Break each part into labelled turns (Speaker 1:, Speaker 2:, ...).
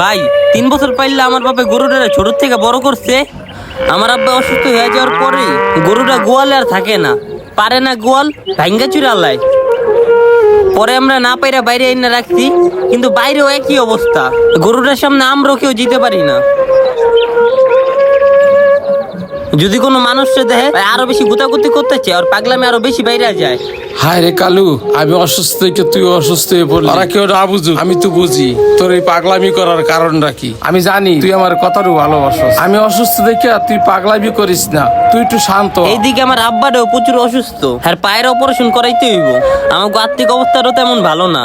Speaker 1: ভাই 3 বছর পাইলে আমার বাপে গরুটা ছোট থেকে বড় করছে। আমার আব্বা অসুস্থ হয়ে যাওয়ার পরে গরুটা গোয়ালে আর থাকে না, পারে না গোয়াল ভাঙ্গা চুরালায়। পরে আমরা না পাইরা বাইরে এনে রাখছি, কিন্তু বাইরেও একই অবস্থা। গরুটার সামনে আমরাও কেউ যেতে পারি না। যদি কোনো মানুষকে দেখে আরো বেশি গুতাগুতি করতেছে আর পাগলামি আরো বেশি বাইরে যায়।
Speaker 2: হায় রে কালু, আমি অসুস্থ হইকে তুই অসুস্থ হয়ে পড়লি। ওরা কেউ না বুঝুক, আমি তো বুঝি তোর এই পাগলামি করার কারণটা কি। আমি জানি তুই আমার কথারও ভালোবাসস। আমি অসুস্থ দেখে তুই পাগলামি করিস না, তুই একটু শান্ত হ।
Speaker 1: এইদিকে আমার আব্বাটাও প্রচুর অসুস্থ, আর পায়ের অপারেশন করাইতে হইব। আমার আর্থিক অবস্থাটাও তেমন ভালো না,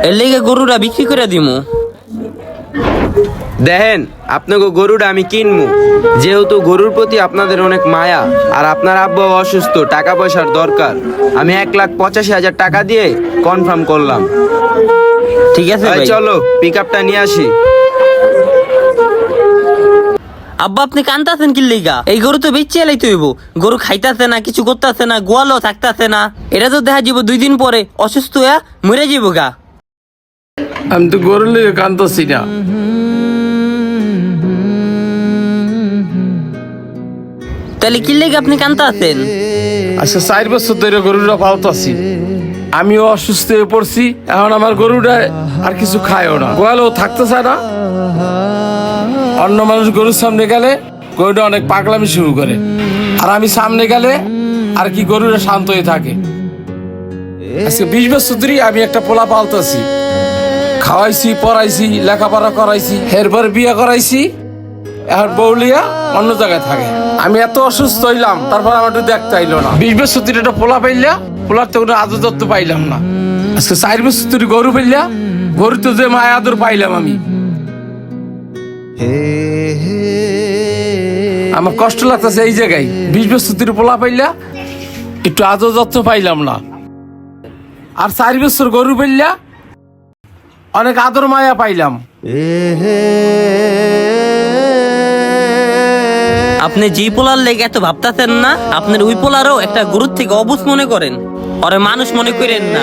Speaker 1: এর লেগে গরুটা বিক্রি করে দিমু।
Speaker 3: দেখেন, আপনাকে গরুটা আমি কিনবো, যেহেতু গরুর প্রতি আপনাদের অনেক মায়া, আর আপনার আব্বা অসুস্থ, টাকা পয়সার দরকার। আমি 1,85,000 টাকা দিয়ে কনফার্ম করলাম।
Speaker 1: ঠিক আছে ভাই,
Speaker 3: চলো পিক আপটা নিয়ে আসি।
Speaker 1: আব্বা আপনি কান্তাছেন কি লিগা? এই গরু তো বেচে এলাইতে হইব। গরু খাইতাছে না, কিছু করতেছে না, গোয়ালও থাকতাছে না। এটা তো দেখা যাব 2 দিন পরে অসুস্থ হয়ে মরে যাবো গা।
Speaker 2: আমি তো গরুর লেগে কান্দছি না।
Speaker 1: তাহলে কি লিগা আপনি কান্তাছেন?
Speaker 2: আচ্ছা 4 বছর ধরে গরুটা পালতাছি, আমিও অসুস্থ হয়ে পড়ছি। এখন আমার গরুটা আর কিছু খায়ও না, গোয়ালেও থাকতে চায় না। অন্য মানুষ গরুর সামনে গেলে গরুটা অনেক পাগলামি শুরু করে, আর আমি সামনে গেলে আর কি গরুটা শান্ত হয়ে থাকে। আজকে 20 বছর ধরে আমি একটা পোলা পালতাছি, খাওয়াইছি, পড়াইছি, লেখাপড়া করাইছি, এরপর বিয়ে করাইছি। এখন বউলিয়া অন্য জায়গায় থাকে। আমি এত অসুস্থ হইলাম, তারপর আমার একটু দেখতে আইলো না। 20 বছর ধরে একটা পোলা পাইলা, পোলার তো কোনো আদর যত্ন পাইলাম না। আজকে 4 বছর ধরে গরু পাইলা, গরু তো যে মায়া আদর পাইলাম আমি। আমার কষ্ট লাগতেছে এই জায়গায়, 20 বছর ধরে পোলা পাইলা, একটু আদর যত্ন পাইলাম না। আর 4 বছর গরু পাইলা, অনেক আদর মায়া পাইলাম।
Speaker 1: আপনি যে পোলার লেগে এত ভাবতাছেন না, আপনার ওই পোলারও একটা গরুর থেকে অবুঝ মনে করেন, ওরে মানুষ মনে করেন না।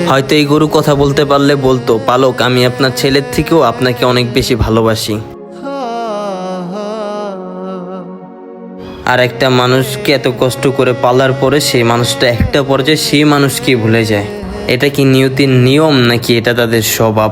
Speaker 1: হয়তো এই গরু কথা বলতে পারলে বলতো, পালক আমি আপনার ছেলের থেকেও আপনাকে অনেক বেশি ভালোবাসি। আর একটা মানুষকে এত কষ্ট করে পালার পরে সেই মানুষটা একটা পর্যায়ে সেই মানুষকে ভুলে যায়। এটা কি নিয়তির নিয়ম নাকি এটা তাদের স্বভাব?